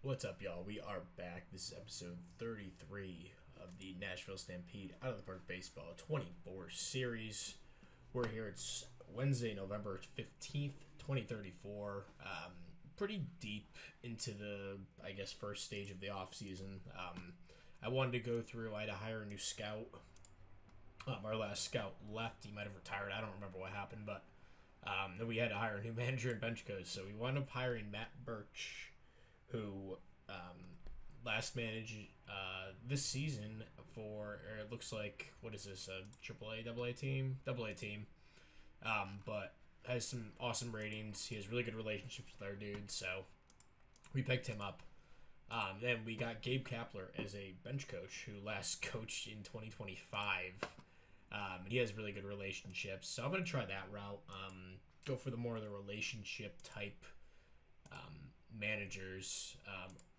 What's up, y'all? We are back. This is episode 33 of the Nashville Stampede Out of the Park Baseball 24 series. We're here. It's Wednesday, November 15th, 2034. Pretty deep into the, first stage of the offseason. I wanted to go through, I had to hire a new scout. Our last scout left. He might have retired. I don't remember what happened, but then we had to hire a new manager and bench coach. So we wound up hiring Matt Birch, who last managed this season for, or it looks like, what is this, a AAA, AA team? AA team. But has some awesome ratings. He has really good relationships with our dude, so we picked him up. Then we got Gabe Kapler as a bench coach who last coached in 2025. He has really good relationships, so I'm going to try that route. Go for the more of the relationship type managers,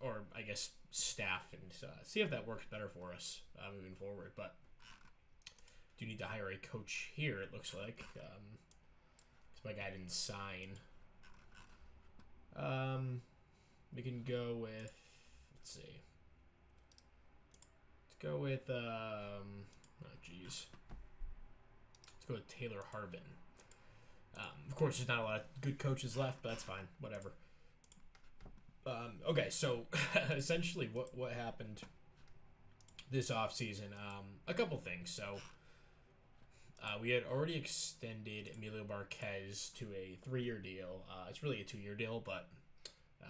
or I guess staff, and see if that works better for us moving forward. But do need to hire a coach here, it looks like, because my guy didn't sign. We can go with, let's see. Let's go with, oh geez. Let's go with Taylor Harbin. Of course, there's not a lot of good coaches left, but that's fine. Whatever. Okay, so essentially what happened this offseason, a couple things. So we had already extended Emilio Marquez to a 3-year deal. It's really a 2-year deal, but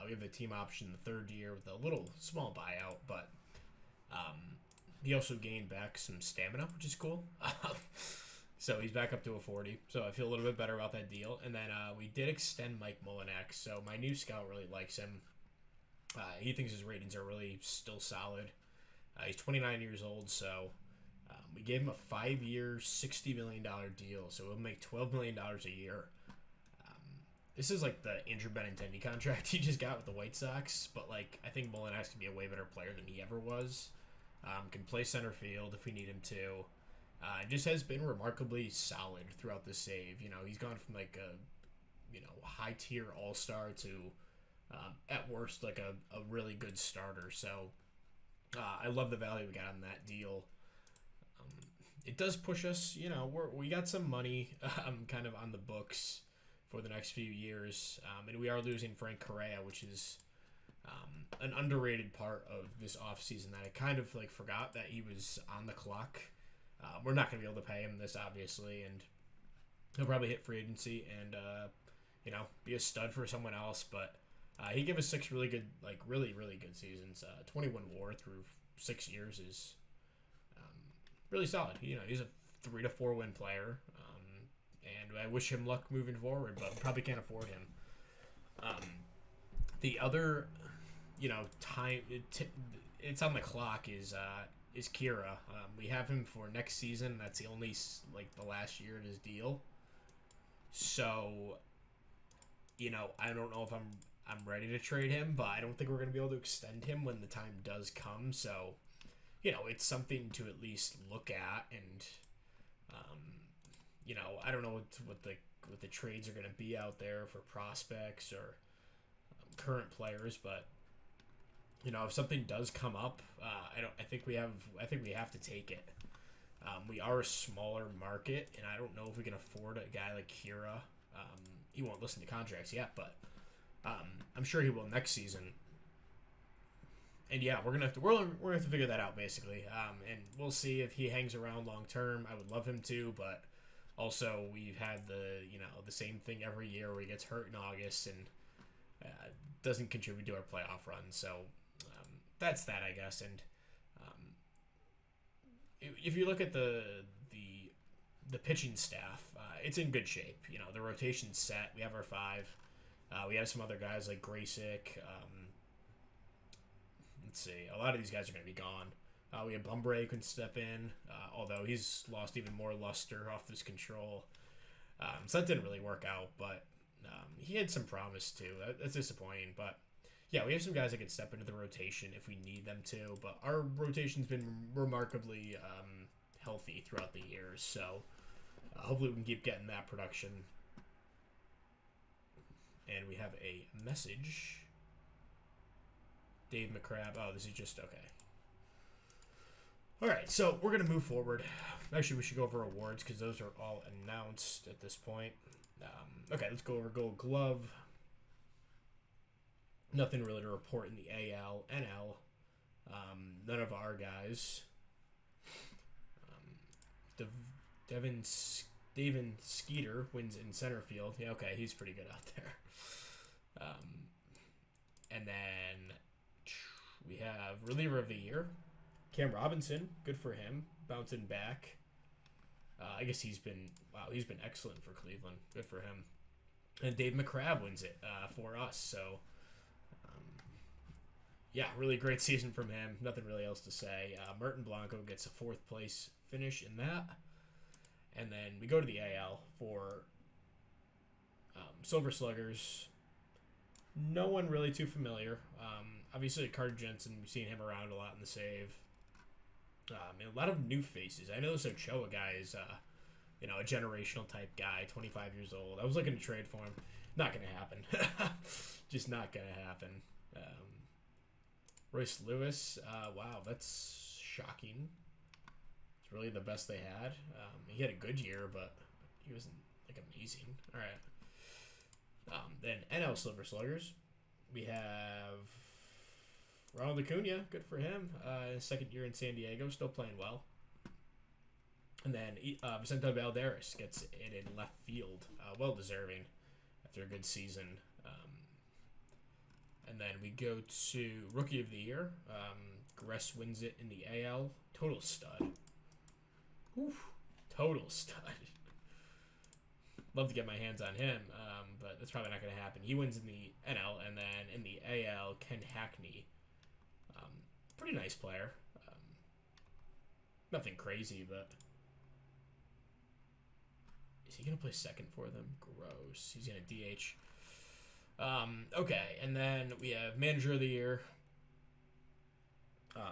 we have the team option the 3rd year with a little small buyout, but he also gained back some stamina, which is cool. So he's back up to a 40. So I feel a little bit better about that deal. And then we did extend Mike Molinak. So my new scout really likes him. He thinks his ratings are really still solid. He's 29 years old, so we gave him a 5-year, $60 million deal. So it'll make $12 million a year. This is like the Andrew Benintendi contract he just got with the White Sox. But like, I think Molinak's can be a way better player than he ever was. Can play center field if we need him to. Just has been remarkably solid throughout the save. You know, he's gone from like a, high tier all-star to, at worst, like a really good starter. So I love the value we got on that deal. It does push us, we got some money kind of on the books for the next few years. And we are losing Frank Correa, which is an underrated part of this offseason that I kind of like forgot that he was on the clock. We're not going to be able to pay him this, obviously, and he'll probably hit free agency and, be a stud for someone else. But he gave us 6 really good, really, really good seasons. 21 WAR through 6 years is really solid. He's a 3 to 4 win player, and I wish him luck moving forward, but probably can't afford him. The other, time it's on the clock is Kira. We have him for next season. That's the only the last year of his deal. So, I don't know if I'm ready to trade him, but I don't think we're going to be able to extend him when the time does come. So, it's something to at least look at, and I don't know what the trades are going to be out there for prospects or current players, but if something does come up, I think we have to take it. We are a smaller market, and I don't know if we can afford a guy like Kira. He won't listen to contracts yet, but I'm sure he will next season. And yeah, we're gonna have to figure that out basically. And we'll see if he hangs around long term. I would love him to, but also we've had the same thing every year where he gets hurt in August and doesn't contribute to our playoff run. So that's that, I guess. And if you look at the pitching staff, it's in good shape. The rotation's set. We have our 5. We have some other guys like Graysick. Let's see. A lot of these guys are going to be gone. We have Bumbre who can step in, although he's lost even more luster off this control. So that didn't really work out, but he had some promise too. That's disappointing, but yeah, we have some guys that can step into the rotation if we need them to. But our rotation's been remarkably healthy throughout the years, so hopefully we can keep getting that production. And we have a message. Dave McCrabb. Oh, this is just okay. All right, so we're going to move forward. Actually, we should go over awards because those are all announced at this point. Okay, let's go over Gold Glove. Nothing really to report in the AL, NL. None of our guys. Devin Skeeter wins in center field. Yeah, okay, he's pretty good out there. And then we have reliever of the year, Cam Robinson. Good for him, bouncing back. I guess he's been excellent for Cleveland. Good for him. And Dave McCrabb wins it for us. So, yeah, really great season from him. Nothing really else to say. Merton Blanco gets a 4th place finish in that. And then we go to the AL for Silver Sluggers. No one really too familiar. Obviously, Carter Jensen, we've seen him around a lot in the save. And a lot of new faces. I know this Ochoa guy is, a generational type guy, 25 years old. I was looking to trade for him. Not going to happen. Just not going to happen. Royce Lewis, wow, that's shocking. It's really the best they had. He had a good year, but he wasn't, amazing. All right. Then NL Silver Sluggers, we have Ronald Acuna. Good for him. His 2nd year in San Diego, still playing well. And then Vicente Valderas gets it in left field. Well deserving after a good season. And then we go to Rookie of the Year. Gress wins it in the AL. Total stud. Oof. Total stud. Love to get my hands on him, but that's probably not going to happen. He wins in the NL, and then in the AL, Ken Hackney. Pretty nice player. Nothing crazy, but is he going to play second for them? Gross. He's going to DH. Okay, and then we have Manager of the Year.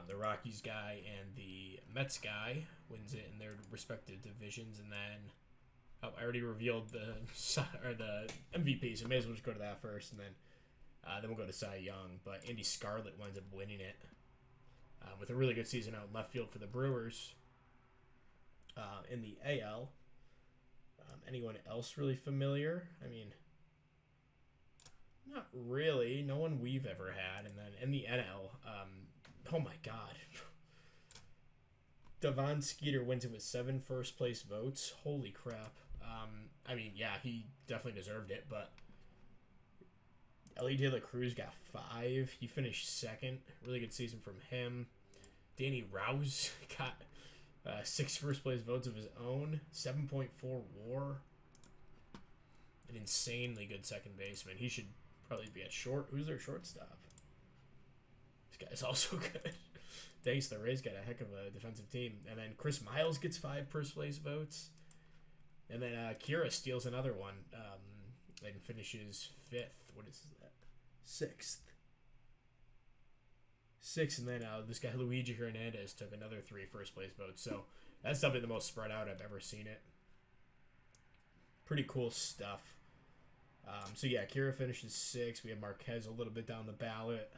The Rockies guy and the Mets guy wins it in their respective divisions, and then I already revealed the MVP, so may as well just go to that first, and then we'll go to Cy Young. But Andy Scarlett winds up winning it with a really good season out in left field for the Brewers. In the AL, anyone else really familiar? I mean, not really. No one we've ever had. And then in the NL, oh my God. Devon Skeeter wins it with 7 first-place votes. Holy crap. I mean, yeah, he definitely deserved it, but Ellie De La Cruz got 5. He finished 2nd. Really good season from him. Danny Rouse got 6 first-place votes of his own. 7.4 WAR. An insanely good second baseman. He should probably be at short. Who's their shortstop? This guy's also good. Thanks, the Rays got a heck of a defensive team. And then Chris Miles gets 5 first-place votes. And then Kira steals another one and finishes 5th. What is that? 6th. 6th, and then this guy Luigi Hernandez took another 3 first-place votes. So that's definitely the most spread out I've ever seen it. Pretty cool stuff. So yeah, Kira finishes 6th. We have Marquez a little bit down the ballot.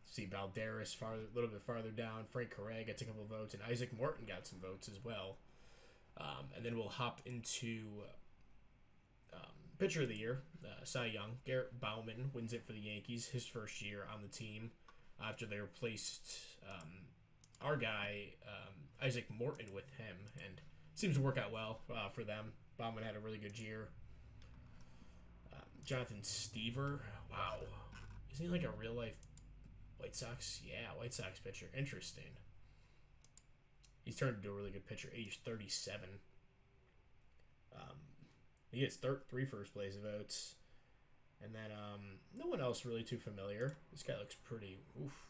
See Valderas a little bit farther down. Frank Correa gets a couple of votes, and Isaac Morton got some votes as well. And then we'll hop into Pitcher of the Year, Cy Young. Garrett Bauman wins it for the Yankees, his first year on the team after they replaced our guy, Isaac Morton, with him. And it seems to work out well for them. Bauman had a really good year. Jonathan Stever, wow. Isn't he like a real-life White Sox? Yeah, White Sox pitcher. Interesting. He's turned into a really good pitcher, age 37. He gets 3 first-place votes. And then no one else really too familiar. This guy looks pretty... Oof.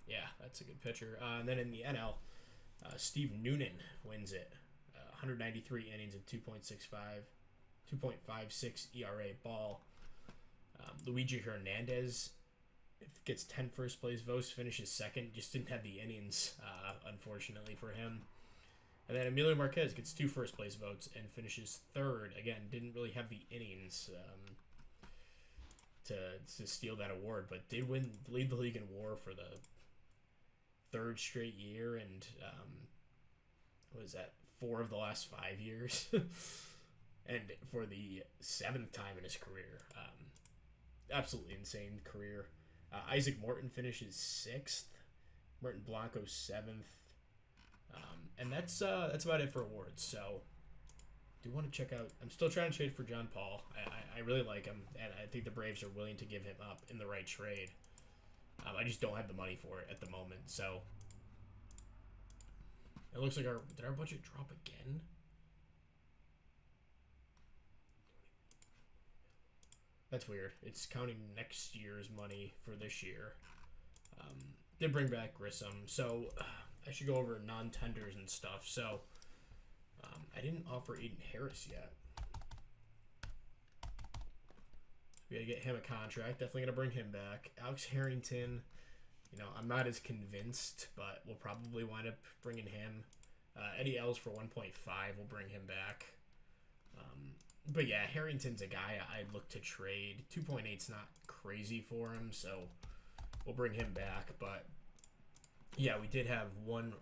Yeah, that's a good pitcher. And then in the NL, Steve Noonan wins it. 193 innings and 2.56 ERA ball. Luigi Hernandez gets 10 first-place votes, finishes 2nd. Just didn't have the innings, unfortunately, for him. And then Emilio Marquez gets 2 first-place votes and finishes 3rd. Again, didn't really have the innings. to steal that award, but did lead the league in WAR for the third straight year, and what was that, 4 of the last 5 years, and for the 7th time in his career. Absolutely insane career. Isaac Morton finishes 6th. Martin Blanco 7th. And that's about it for awards. So, do want to check out. I'm still trying to trade for John Paul. I really like him, and I think the Braves are willing to give him up in the right trade. I just don't have the money for it at the moment. So, it looks like did our budget drop again? That's weird. It's counting next year's money for this year. Did bring back Grissom, so I should go over non-tenders and stuff. So I didn't offer Aiden Harris yet. We gotta get him a contract. Definitely gonna bring him back. Alex Harrington, I'm not as convinced, but we'll probably wind up bringing him. Eddie Els for 1.5. We'll bring him back. But yeah, Harrington's a guy I'd look to trade. 2.8's not crazy for him, so we'll bring him back. But yeah, we did have one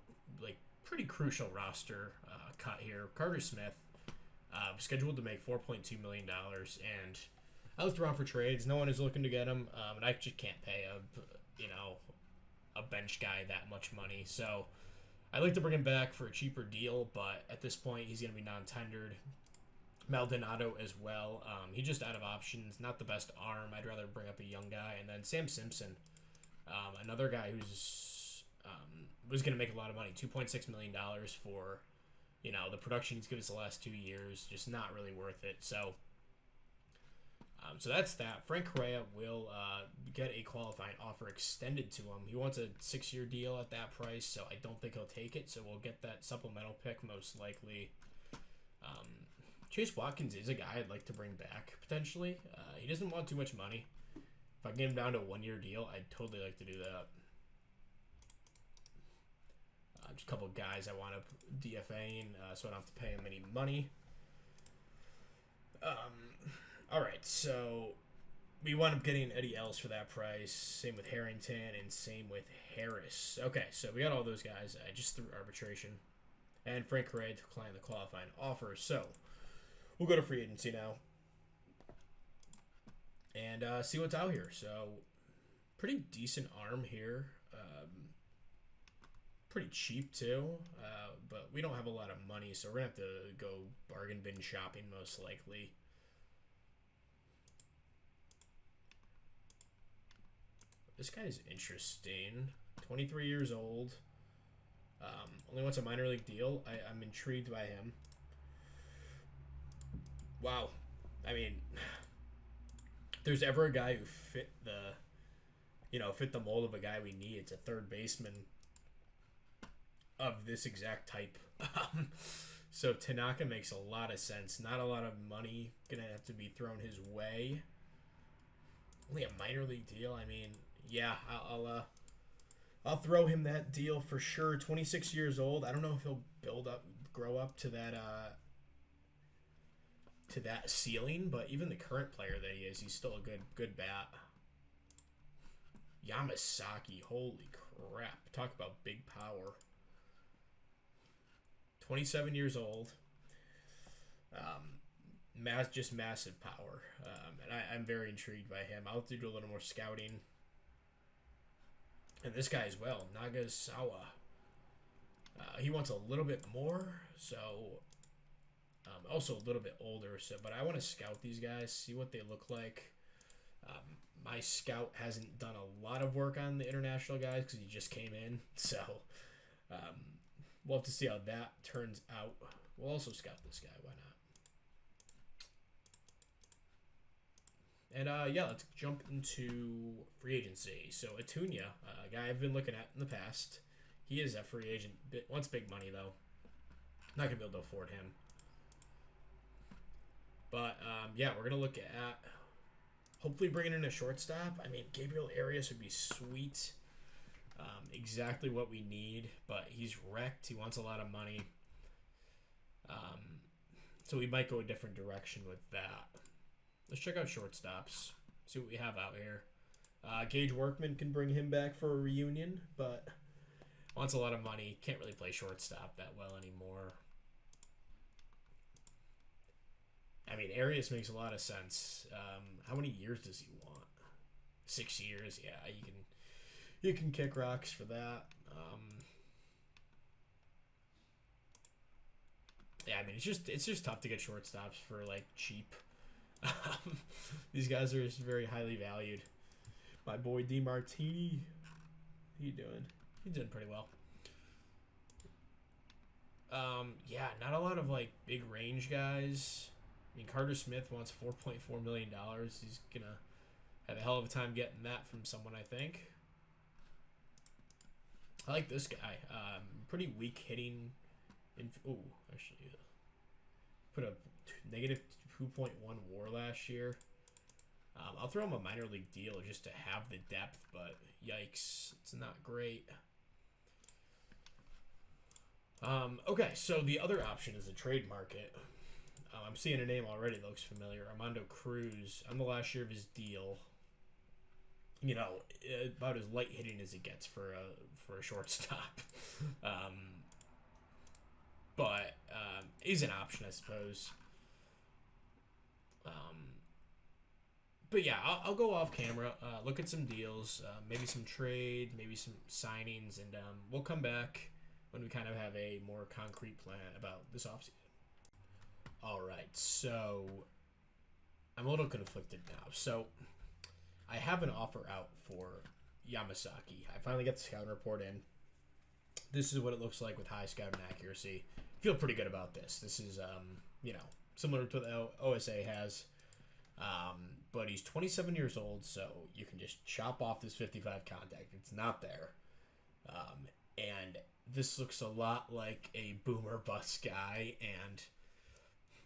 pretty crucial roster cut here. Carter Smith scheduled to make $4.2 million, and I looked around for trades. No one is looking to get him, and I just can't pay a bench guy that much money. So I'd like to bring him back for a cheaper deal, but at this point he's going to be non-tendered. Maldonado as well. He's just out of options. Not the best arm. I'd rather bring up a young guy. And then Sam Simpson, another guy who's was going to make a lot of money. $2.6 million for, the production he's given us the last 2 years. Just not really worth it. So that's that. Frank Correa will get a qualifying offer extended to him. He wants a 6-year deal at that price, so I don't think he'll take it. So we'll get that supplemental pick most likely. Chase Watkins is a guy I'd like to bring back, potentially. He doesn't want too much money. If I can get him down to a 1-year deal, I'd totally like to do that. Just a couple of guys I want to DFA, so I don't have to pay him any money. All right, so we wound up getting Eddie Els for that price. Same with Harrington and same with Harris. Okay, so we got all those guys. I just threw arbitration. And Frank Correa declined the qualifying offer. So we'll go to free agency now and see what's out here. So pretty decent arm here. Pretty cheap too, but we don't have a lot of money, so we're going to have to go bargain bin shopping most likely. This guy's interesting. 23 years old. Only wants a minor league deal. I'm intrigued by him. Wow. I mean, if there's ever a guy who fit the mold of a guy we need, it's a third baseman of this exact type. So Tanaka makes a lot of sense. Not a lot of money gonna have to be thrown his way. Only a minor league deal. I mean, yeah, I'll throw him that deal for sure. 26 years old. I don't know if he'll grow up to that ceiling, but even the current player that he is, he's still a good bat. Yamasaki, holy crap. Talk about big power. 27 years old. Just massive power. And I'm very intrigued by him. I'll have to do a little more scouting. And this guy as well, Nagasawa. He wants a little bit more, so also a little bit older. So, but I want to scout these guys, see what they look like. My scout hasn't done a lot of work on the international guys because he just came in. So we'll have to see how that turns out. We'll also scout this guy. Why not? And yeah, let's jump into free agency. So Acuna, a guy I've been looking at in the past. He is a free agent. Wants big money though. Not gonna be able to afford him. But yeah, we're gonna look at hopefully bringing in a shortstop. I mean, Gabriel Arias would be sweet. Exactly what we need, but he's wrecked. He wants a lot of money. So we might go a different direction with that. Let's check out shortstops. See what we have out here. Gage Workman can bring him back for a reunion, but wants a lot of money. Can't really play shortstop that well anymore. I mean, Arias makes a lot of sense. How many years does he want? 6 years. Yeah, you can kick rocks for that. Yeah, I mean, it's just tough to get shortstops for like cheap. These guys are just very highly valued. My boy DeMartini, how you doing? He's doing pretty well. Yeah, not a lot of like big range guys. I mean, Carter Smith wants $4.4 million. He's gonna have a hell of a time getting that from someone, I think. I like this guy. Pretty weak hitting. Actually, put a negative 2.1 WAR last year. I'll throw him a minor league deal just to have the depth, but yikes, it's not great. Okay, so the other option is the trade market. I'm seeing a name already that looks familiar. Armando Cruz. On the last year of his deal. You know, about as light hitting as it gets for a shortstop. But he's an option, I suppose. But yeah, I'll go off camera, look at some deals, maybe some trade, maybe some signings, and we'll come back when we kind of have a more concrete plan about this offseason. All right, so I'm a little conflicted now. So I have an offer out for Yamasaki. I finally got the scouting report in. This is what it looks like with high scouting accuracy. Feel pretty good about this. This is, similar to what the OSA has. But he's 27 years old, so you can just chop off this 55 contact. It's not there. And this looks a lot like a boomer bust guy. And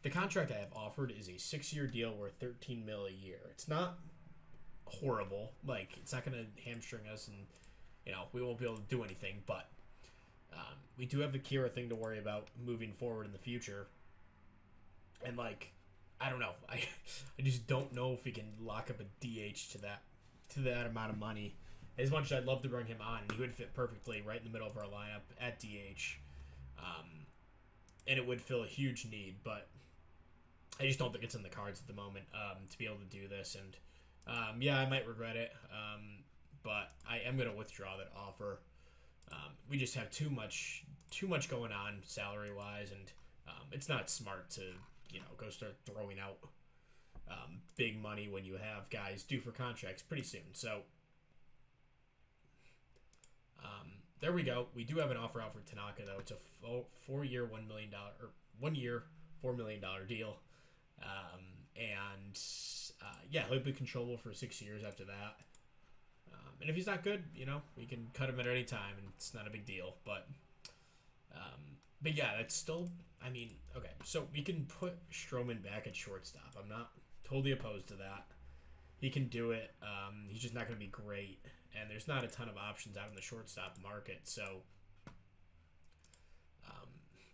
the contract I have offered is a 6-year deal worth $13 million a year. It's not horrible. Like, it's not going to hamstring us, and we won't be able to do anything. But we do have the Kira thing to worry about moving forward in the future. And I don't know. I just don't know if we can lock up a DH to that amount of money. As much as I'd love to bring him on, he would fit perfectly right in the middle of our lineup at DH. And it would fill a huge need, but I just don't think it's in the cards at the moment to be able to do this. And yeah, I might regret it, but I am going to withdraw that offer. We just have too much going on salary wise, and it's not smart to go start throwing out big money when you have guys due for contracts pretty soon. So there we go. We do have an offer out for Tanaka, though. It's a 4-year, $1 million, or 1 year, $4 million deal. Yeah, he'll be controllable for 6 years after that. And if he's not good, we can cut him at any time, and it's not a big deal. But yeah, that's still, okay. So we can put Stroman back at shortstop. I'm not totally opposed to that. He can do it. He's just not going to be great. And there's not a ton of options out in the shortstop market. So,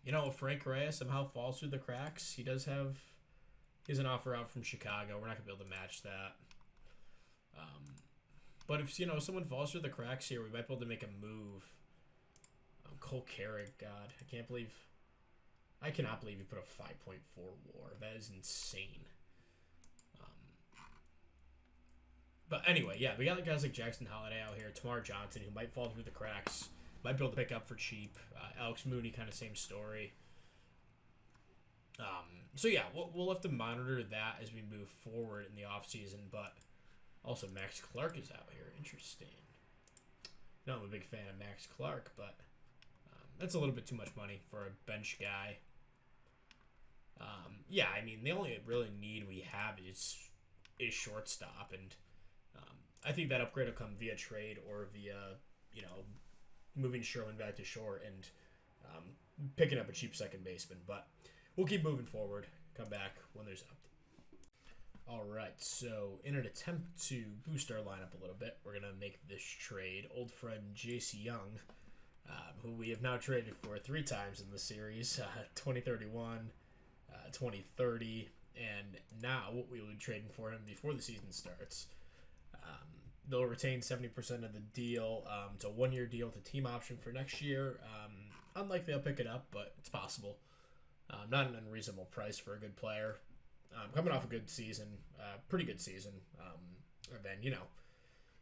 if Frank Correa somehow falls through the cracks, he has an offer out from Chicago. We're not going to be able to match that. But if, someone falls through the cracks here, we might be able to make a move. Cole Carrick, God, I cannot believe you put a 5.4 WAR. That is insane. But anyway, yeah, we got guys like Jackson Holiday out here, Tamar Johnson, who might fall through the cracks, might be able to pick up for cheap. Alex Mooney, kind of same story. So yeah, we'll have to monitor that as we move forward in the offseason, but also Max Clark is out here. Interesting. No, I'm a big fan of Max Clark, but that's a little bit too much money for a bench guy. Yeah, the only really need we have is shortstop, and I think that upgrade will come via trade or via, moving Sherman back to short and picking up a cheap second baseman. But we'll keep moving forward. Come back when there's an update. All right, so in an attempt to boost our lineup a little bit, we're going to make this trade. Old friend J.C. Young, who we have now traded for 3 times in the series, 2031, 2030, and now what we will be trading for him before the season starts. They'll retain 70% of the deal. It's a 1-year deal with a team option for next year. Unlikely I'll pick it up, but it's possible. Not an unreasonable price for a good player. Coming off a good season, pretty good season. And then,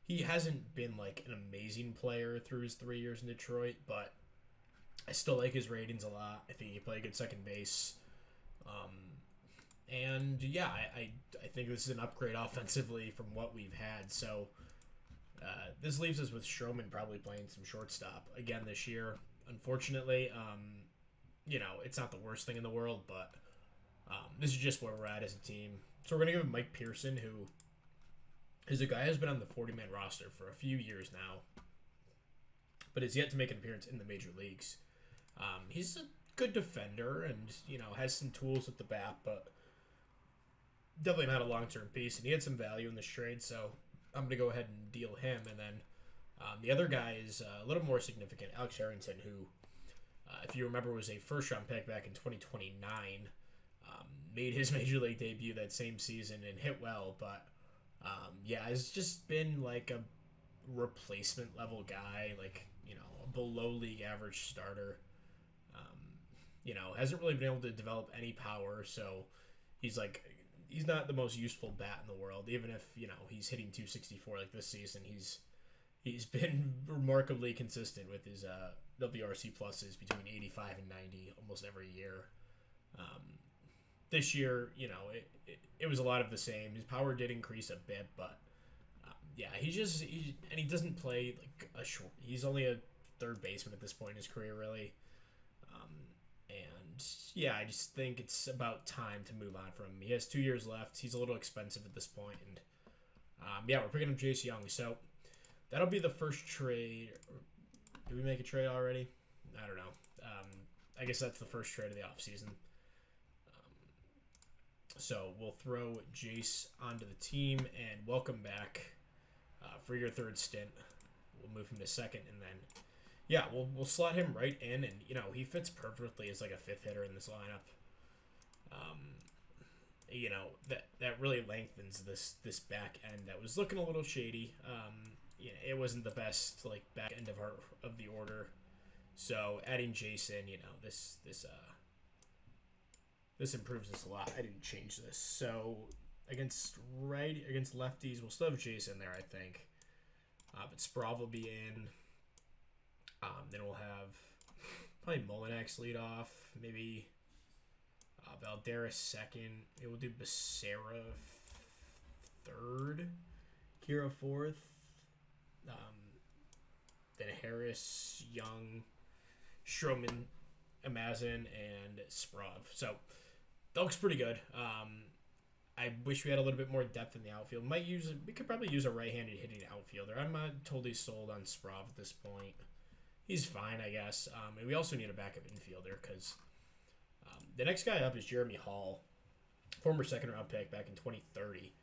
he hasn't been like an amazing player through his 3 years in Detroit, but I still like his ratings a lot. I think he played good second base. And yeah, I think this is an upgrade offensively from what we've had. So this leaves us with Stroman probably playing some shortstop again this year. Unfortunately, it's not the worst thing in the world, but this is just where we're at as a team. So we're going to give him Mike Pearson, who is a guy who's been on the 40-man roster for a few years now, but has yet to make an appearance in the major leagues. He's a good defender and, has some tools at the bat, but definitely not a long-term piece, and he had some value in this trade, so I'm going to go ahead and deal him. And then the other guy is a little more significant, Alex Harrington, who, if you remember, was a first-round pick back in 2029, made his major league debut that same season and hit well, but has just been like a replacement-level guy, like, a below-league average starter. Hasn't really been able to develop any power, so he's not the most useful bat in the world. Even if, he's hitting 264 like this season, he's been remarkably consistent with his WRC pluses between 85 and 90 almost every year. This year, it was a lot of the same. His power did increase a bit, but he doesn't play like a short. He's only a third baseman at this point in his career, really. I just think it's about time to move on from him. He has 2 years left. He's a little expensive at this point, and we're picking up Jace Young. So that'll be the first trade. Did we make a trade already? I don't know. I guess that's the first trade of the offseason. So we'll throw Jace onto the team and welcome back for your third stint. We'll move him to second, and then we'll slot him right in, and he fits perfectly as like a fifth hitter in this lineup. That really lengthens this back end that was looking a little shady. It wasn't the best like back end of the order. So adding Jason, this improves us a lot. I didn't change this. So against lefties, we'll still have Jason there, I think. But Sprav will be in. Then we'll have probably Molinex lead off, maybe Valderas second. We'll do Becerra third, Kira fourth, then Harris, Young, Stroman, Amazon, and Sprav. So that looks pretty good. I wish we had a little bit more depth in the outfield. We could probably use a right-handed hitting outfielder. I'm not totally sold on Sprav at this point. He's fine, I guess. And we also need a backup infielder because the next guy up is Jeremy Hall, former second-round pick back in 2030.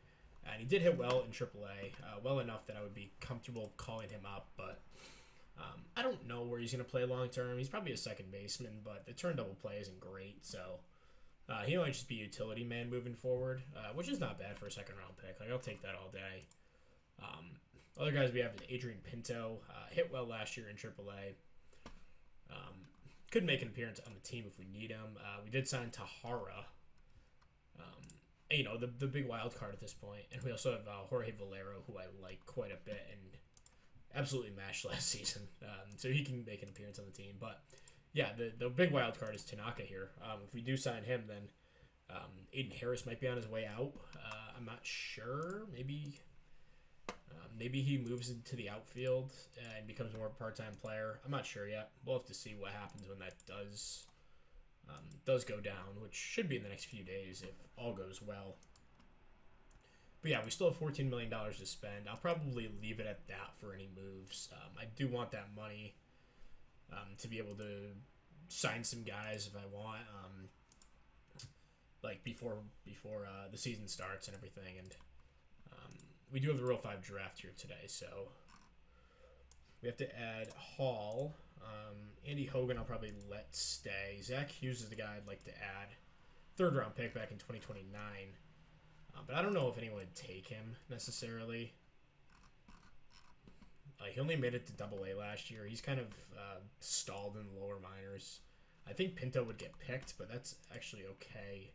And he did hit well in AAA, well enough that I would be comfortable calling him up. But I don't know where he's going to play long-term. He's probably a second baseman, but the turn double play isn't great. So he might just be a utility man moving forward, which is not bad for a second-round pick. Like, I'll take that all day. Other guys we have is Adrian Pinto, hit well last year in AAA. Could make an appearance on the team if we need him. We did sign Tahara, the big wild card at this point. And we also have Jorge Valero, who I like quite a bit and absolutely mashed last season. So he can make an appearance on the team. But yeah, the big wild card is Tanaka here. If we do sign him, then Aiden Harris might be on his way out. I'm not sure. Maybe he moves into the outfield and becomes more of a part-time player. I'm not sure yet. We'll have to see what happens when that does go down, which should be in the next few days if all goes well. But yeah, we still have $14 million to spend. I'll probably leave it at that for any moves. I do want that money to be able to sign some guys if I want, before the season starts and everything. And we do have the Rule 5 draft here today, so we have to add Hall. Andy Hogan I'll probably let stay. Zach Hughes is the guy I'd like to add. Third-round pick back in 2029. But I don't know if anyone would take him necessarily. He only made it to Double A last year. He's kind of stalled in the lower minors. I think Pinto would get picked, but that's actually okay.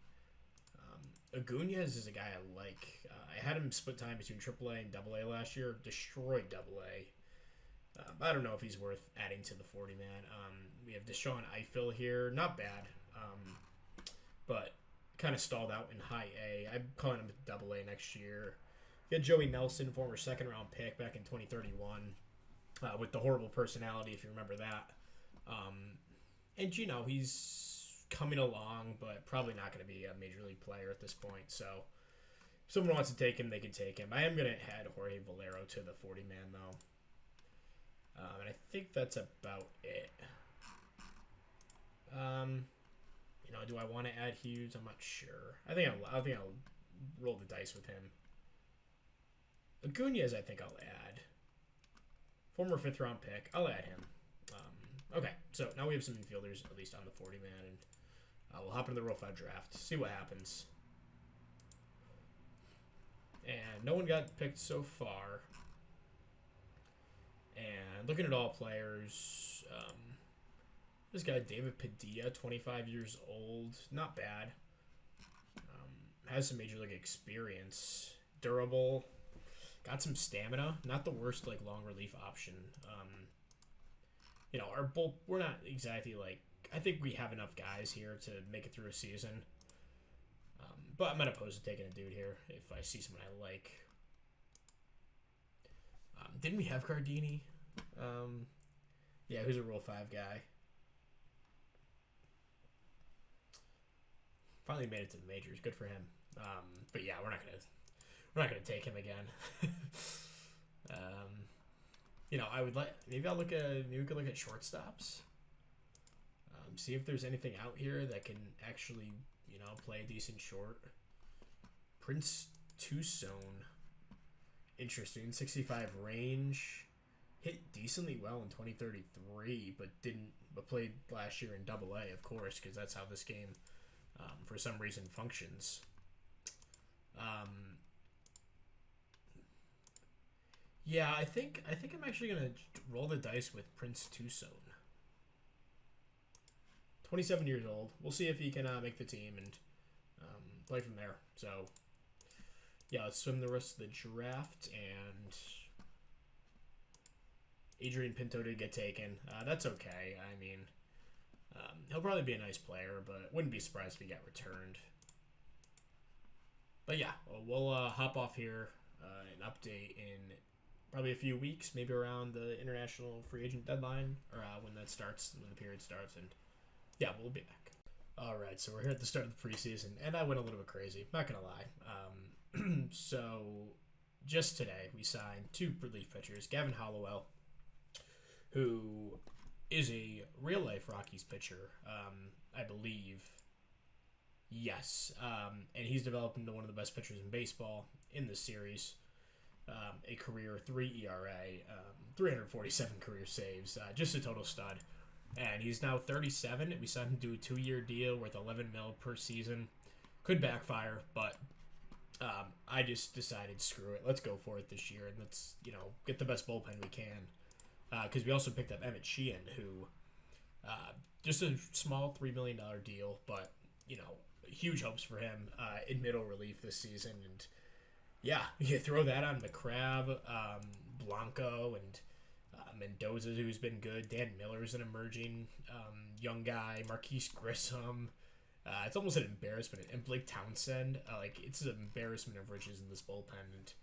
Aguñez is a guy I like. I had him split time between AAA and Double A last year. Destroyed Double A. I don't know if he's worth adding to the 40-man. We have Deshaun Eiffel here. Not bad, but kind of stalled out in high A. I'm calling him Double A next year. We had Joey Nelson, former second-round pick back in 2031, with the horrible personality, if you remember that. And, he's coming along, but probably not going to be a major league player at this point. So if someone wants to take him, they can take him. I am going to add Jorge Valero to the 40-man, though. And I think that's about it. Do I want to add Hughes? I'm not sure. I think I'll roll the dice with him. Aguñez, I think I'll add. Former 5th-round pick. I'll add him. Okay, so now we have some infielders, at least on the 40-man, and we'll hop into the Rule 5 draft, see what happens. And no one got picked so far. And looking at all players, this guy, David Padilla, 25 years old, not bad. Has some major league experience, durable, got some stamina, not the worst long relief option. Our bull, we're not exactly I think we have enough guys here to make it through a season. But I'm not opposed to taking a dude here if I see someone I like. Didn't we have Cardini? Yeah, who's a Rule 5 guy. Finally made it to the majors. Good for him. But yeah, we're not gonna take him again. I would maybe we could look at shortstops. See if there's anything out here that can actually play a decent short. Prince Tucson, interesting. 65 range, hit decently well in 2033, but played last year in Double A, of course, because that's how this game, for some reason, functions. Yeah, I think I'm actually gonna roll the dice with Prince Tucson. 27 years old. We'll see if he can make the team and play from there. So, yeah, let's swim the rest of the draft. And Adrian Pinto did get taken. That's okay. I mean, he'll probably be a nice player, but wouldn't be surprised if he got returned. But yeah, we'll hop off here and update in probably a few weeks, maybe around the international free agent deadline, or when the period starts, and yeah, we'll be back. All right, so we're here at the start of the preseason, and I went a little bit crazy, not gonna lie. So just today, we signed 2 relief pitchers, Gavin Hollowell, who is a real-life Rockies pitcher, I believe. Yes, and he's developed into one of the best pitchers in baseball in this series. A career 3 ERA, 347 career saves, just a total stud. And he's now 37. We signed him to a 2-year deal worth $11 million per season. Could backfire, but I just decided, screw it, let's go for it this year, and let's get the best bullpen we can. Because we also picked up Emmett Sheehan, who just a small $3 million deal, but huge hopes for him in middle relief this season. And yeah, you throw that on McCrabb, Blanco, and Mendoza, who's been good. Dan Miller's an emerging young guy. Marquise Grissom. It's almost an embarrassment. And Blake Townsend. It's an embarrassment of riches in this bullpen. And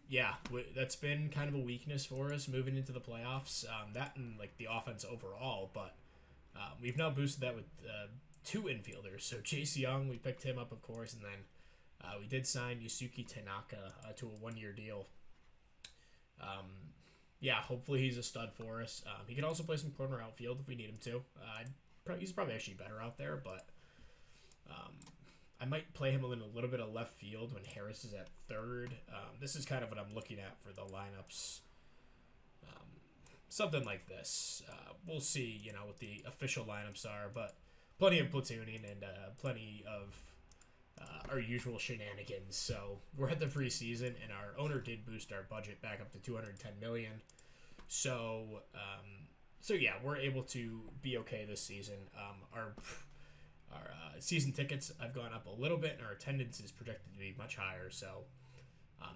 yeah, that's been kind of a weakness for us moving into the playoffs. That and the offense overall. But we've now boosted that with 2 infielders. So Chase Young, we picked him up, of course, and then we did sign Yusuke Tanaka to a 1-year deal. Yeah, hopefully he's a stud for us. He can also play some corner outfield if we need him to. He's probably actually better out there, but I might play him in a little bit of left field when Harris is at third. This is kind of what I'm looking at for the lineups. Something like this. We'll see, what the official lineups are, but plenty of platooning and plenty of our usual shenanigans. So we're at the preseason, and our owner did boost our budget back up to 210 million. So so yeah, we're able to be okay this season. Our season tickets have gone up a little bit, and our attendance is projected to be much higher. So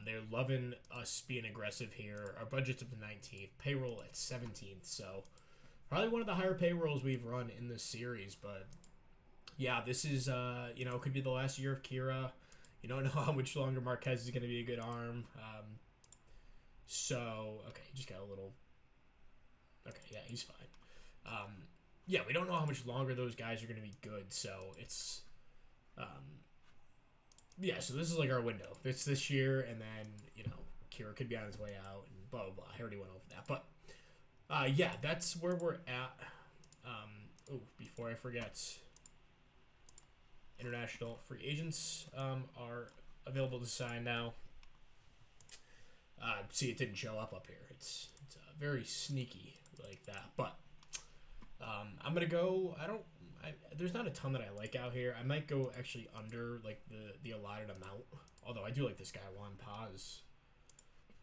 they're loving us being aggressive here. Our budget's up to 19th, payroll at 17th. So probably one of the higher payrolls we've run in this series. But yeah, this is could be the last year of Kira. You don't know how much longer Marquez is going to be a good arm. Okay, he just got a little. Okay, yeah, he's fine. Yeah, we don't know how much longer those guys are going to be good, so it's, yeah, so this is like our window. It's this year, and then, Kira could be on his way out, and blah, blah, blah. I already went over that, but, yeah, that's where we're at. Before I forget, international free agents are available to sign now. See, it didn't show up here. It's very sneaky like that, but I'm gonna go. There's not a ton that I like out here. I might go actually under like the allotted amount. Although I do like this guy Juan Paz.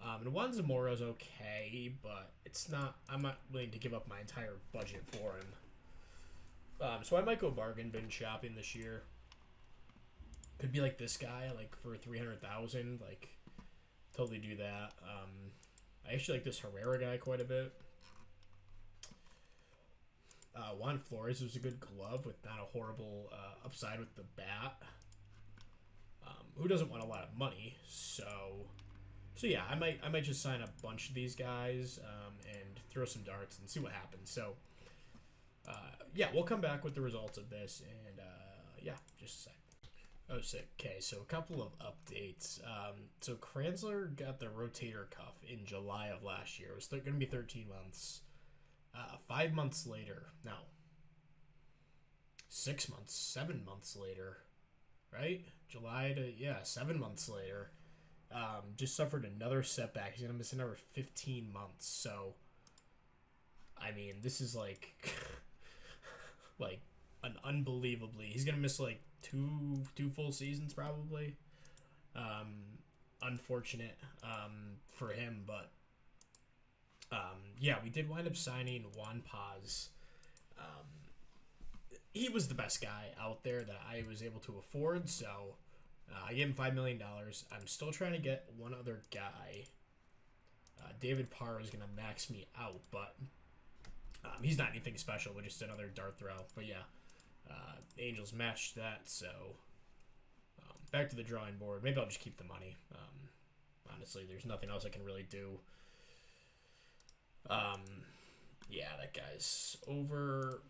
And Juan Zamora's okay, but it's not. I'm not willing to give up my entire budget for him. So I might go bargain bin shopping this year. Could be like this guy, like for 300,000. Like totally do that. I actually like this Herrera guy quite a bit. Juan Flores was a good glove with not a horrible upside with the bat. Who doesn't want a lot of money? So yeah, I might just sign a bunch of these guys and throw some darts and see what happens. So yeah, we'll come back with the results of this, and yeah, just a sec. Oh, sick. Okay, so a couple of updates. So Kranzler got the rotator cuff in July of last year. It was going to be 13 months. 5 months later, no, 6 months, 7 months later, right? 7 months later, just suffered another setback. He's going to miss another 15 months. So, I mean, this is like, like an unbelievably, he's going to miss like two full seasons probably. Unfortunate for him, but yeah, we did wind up signing Juan Paz. He was the best guy out there that I was able to afford, so I gave him $5 million. I'm still trying to get one other guy. David Parr is going to max me out, but he's not anything special, but just another dart throw. But yeah, the Angels matched that, so back to the drawing board. Maybe I'll just keep the money. Honestly, there's nothing else I can really do. Yeah, that guy's over.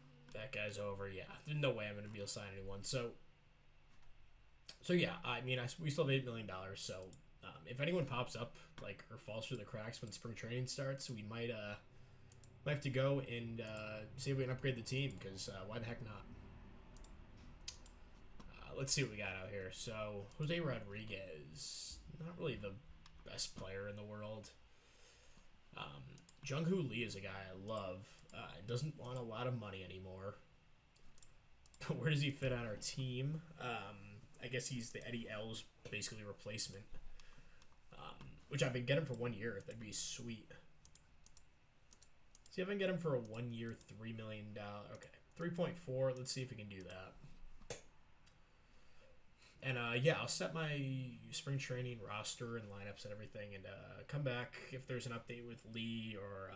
Yeah, there's no way I'm gonna be able to sign anyone. So yeah, I mean, we still have $8 million. So if anyone pops up like or falls through the cracks when spring training starts, we might have to go and see if we can upgrade the team. Because why the heck not? Let's see what we got out here. So Jose Rodriguez, not really the best player in the world. Jung-Hoo Lee is a guy I love. Doesn't want a lot of money anymore. Where does he fit on our team? I guess he's the Eddie L's basically replacement. Which I can get him for 1 year. That'd be sweet. See if I can get him for a 1 year, $3 million. Okay, 3.4. Let's see if we can do that. And yeah, I'll set my spring training roster and lineups and everything, and come back if there's an update with Lee or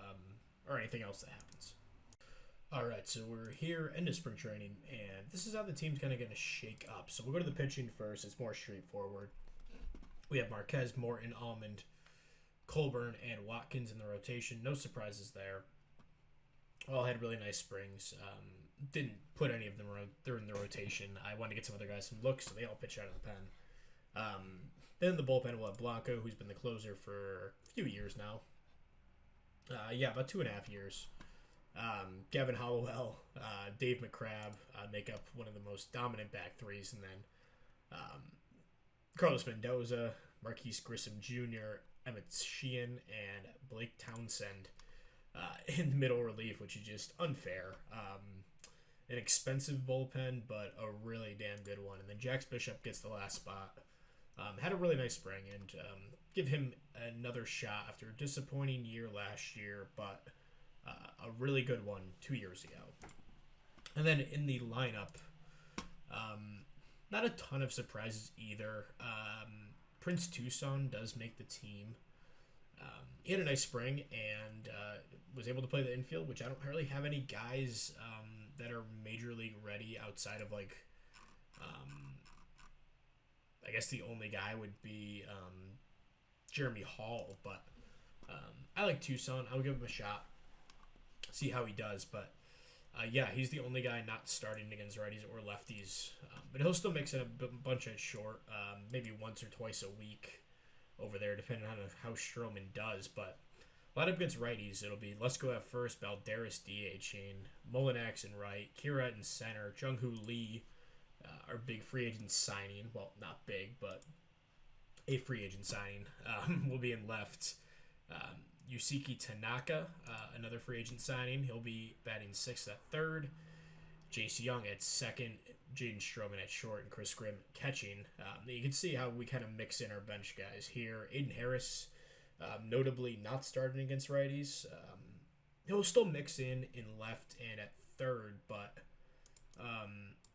anything else that happens. All right, so we're here into spring training, and this is how the team's kind of going to shake up. So we'll go to the pitching first. It's more straightforward. We have Marquez, Morton, Almond, Colburn, and Watkins in the rotation. No surprises there. All had really nice springs. Didn't put any of them during the rotation. I wanted to get some other guys some looks, so they all pitched out of the pen. Then in the bullpen, we'll have Blanco, who's been the closer for a few years now. Yeah, about 2.5 years. Gavin Hollowell, Dave McCrabb make up one of the most dominant back threes, and then Carlos Mendoza, Marquise Grissom Jr., Emmett Sheehan, and Blake Townsend in the middle relief, which is just unfair. an expensive bullpen, but a really damn good one. And then Jax Bishop gets the last spot. Had a really nice spring, and give him another shot after a disappointing year last year, but a really good one 2 years ago. And then in the lineup, not a ton of surprises either. Prince Tucson does make the team. He had a nice spring and was able to play the infield, which I don't really have any guys that are major league ready outside of like, I guess the only guy would be Jeremy Hall, but I like Tucson. I'll give him a shot, see how he does. But yeah, he's the only guy not starting against righties or lefties, but he'll still mix in a bunch of short, maybe once or twice a week over there, depending on how Stroman does. But a lot of against righties, it'll be Lesko at first, Balderas DHing, Molinex in right, Kira in center, Jung-Hoo Lee, our big free agent signing. Well, not big, but a free agent signing will be in left. Yusiki Tanaka, another free agent signing. He'll be batting sixth at third. Jace Young at second. Jaden Stroman at short, and Chris Grimm catching. You can see how we kind of mix in our bench guys here. Aiden Harris, notably not starting against righties. He'll still mix in left and at third, but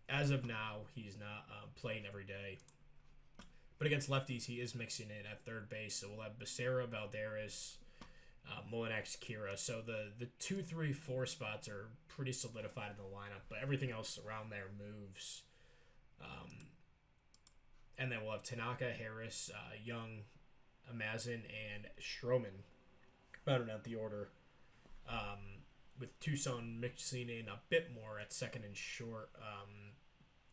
as of now, he's not playing every day. But against lefties, he is mixing in at third base. So we'll have Becerra, Balderas, Molinex, Kira. So the 2, 3, 4 spots are pretty solidified in the lineup, but everything else around there moves. And then we'll have Tanaka, Harris, Young, Amazon, and Stroman rounding out the order. With Tucson mixing in a bit more at second and short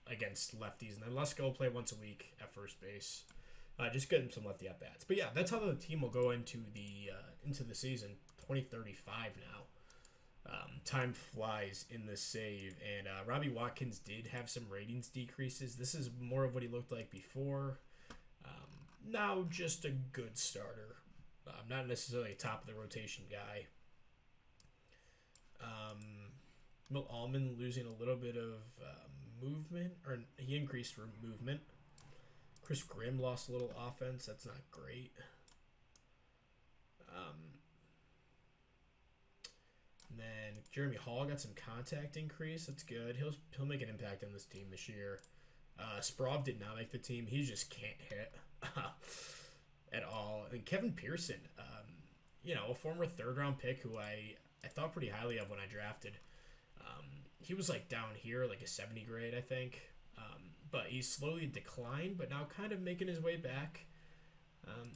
against lefties. And then Lesko will play once a week at first base. Just getting some lefty at bats. But yeah, that's how the team will go into the season. 2035 now. Time flies in the save, and Robbie Watkins did have some ratings decreases. This is more of what he looked like before. Now just a good starter, not necessarily a top of the rotation guy. Milt Allman losing a little bit of movement, or he increased movement. Chris Grimm lost a little offense. That's not great. And then Jeremy Hall got some contact increase. That's good. He'll make an impact on this team this year. Sprov did not make the team. He just can't hit at all. And Kevin Pearson, a former third-round pick who I thought pretty highly of when I drafted. He was like down here, like a 70 grade, I think. But he's slowly declined, but now kind of making his way back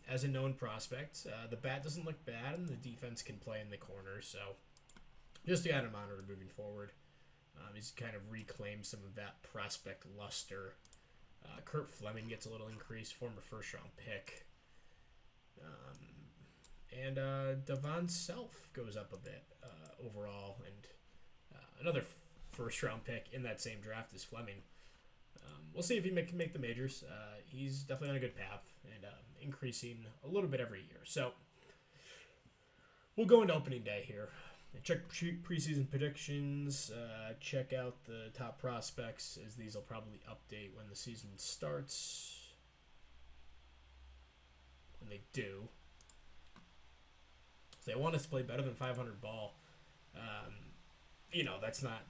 as a known prospect. The bat doesn't look bad, and the defense can play in the corner. So just to add him on moving forward. He's kind of reclaimed some of that prospect luster. Kurt Fleming gets a little increase, former first-round pick. And Devon Self goes up a bit overall, and another first-round pick in that same draft is Fleming. We'll see if he can make the majors. He's definitely on a good path and increasing a little bit every year. So we'll go into opening day here. Check preseason predictions. Check out the top prospects, as these will probably update when the season starts. When they do. They want us to play better than 500 ball.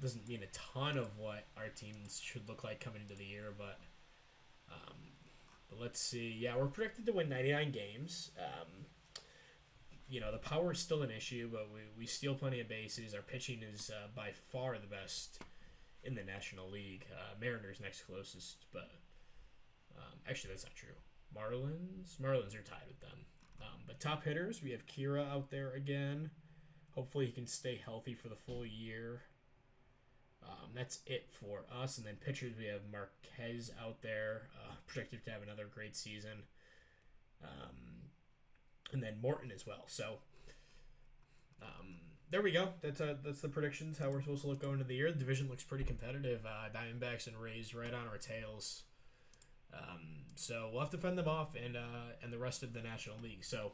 Doesn't mean a ton of what our teams should look like coming into the year, but let's see. Yeah, we're predicted to win 99 games. The power is still an issue, but we steal plenty of bases. Our pitching is by far the best in the National League. Mariners next closest, but actually that's not true. Marlins are tied with them. But top hitters, we have Kira out there again. Hopefully he can stay healthy for the full year. That's it for us. And then pitchers, we have Marquez out there, projected to have another great season. And then Morton as well. So there we go. That's the predictions, how we're supposed to look going into the year. The division looks pretty competitive. Diamondbacks and Rays right on our tails. So we'll have to fend them off and the rest of the National League. So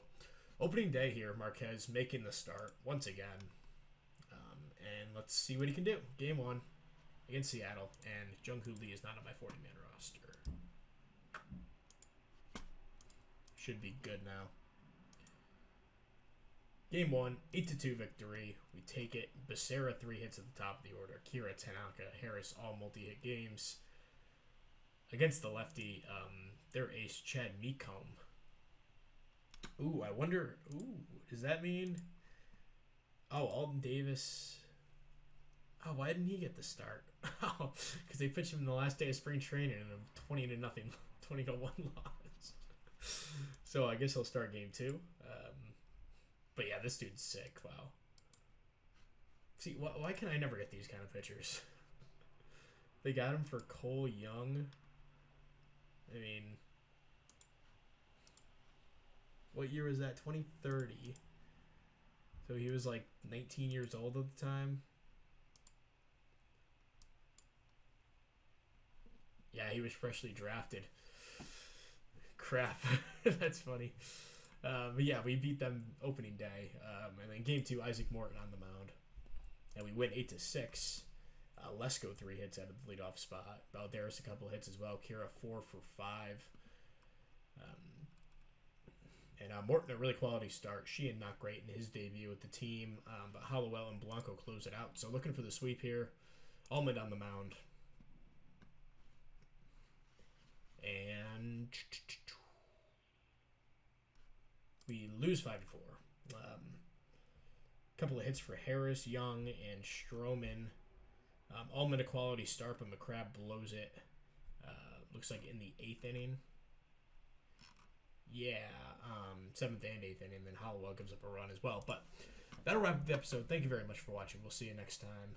opening day here, Marquez making the start once again. And let's see what he can do. Game 1. against Seattle, and Jung-Hoo Lee is not on my 40-man roster. Should be good now. Game 1, 8-2 victory. We take it. Becerra 3 hits at the top of the order. Kira, Tanaka, Harris all multi-hit games. Against the lefty, their ace, Chad Meecomb. Ooh, I wonder... Ooh, does that mean... Oh, Alton Davis... Oh, why didn't he get the start? Oh, because they pitched him in the last day of spring training and a 20-0, 20-1 loss. So I guess he'll start game 2. But yeah, this dude's sick. Wow. See, why can I never get these kind of pitchers? They got him for Cole Young. I mean, what year was that? 2030. So he was like 19 years old at the time. Yeah, he was freshly drafted. Crap. That's funny. But yeah, we beat them opening day. And then game 2, Isaac Morton on the mound. And we win 8-6. Lesko 3 hits out of the leadoff spot. Balderas a couple hits as well. Kira 4 for 5. And Morton a really quality start. Sheehan not great in his debut with the team. But Hollowell and Blanco close it out. So looking for the sweep here. Almond on the mound. And we lose 5-4. Couple of hits for Harris, Young, and Stroman. Allman a quality start, but McCrabb blows it. Looks like in the 8th inning. Yeah, 7th and 8th inning. Then Hollowell gives up a run as well. But that'll wrap up the episode. Thank you very much for watching. We'll see you next time.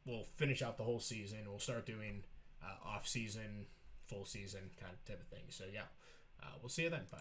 We'll finish out the whole season. We'll start doing off-season, full season kind of type of thing. So yeah, we'll see you then. Bye.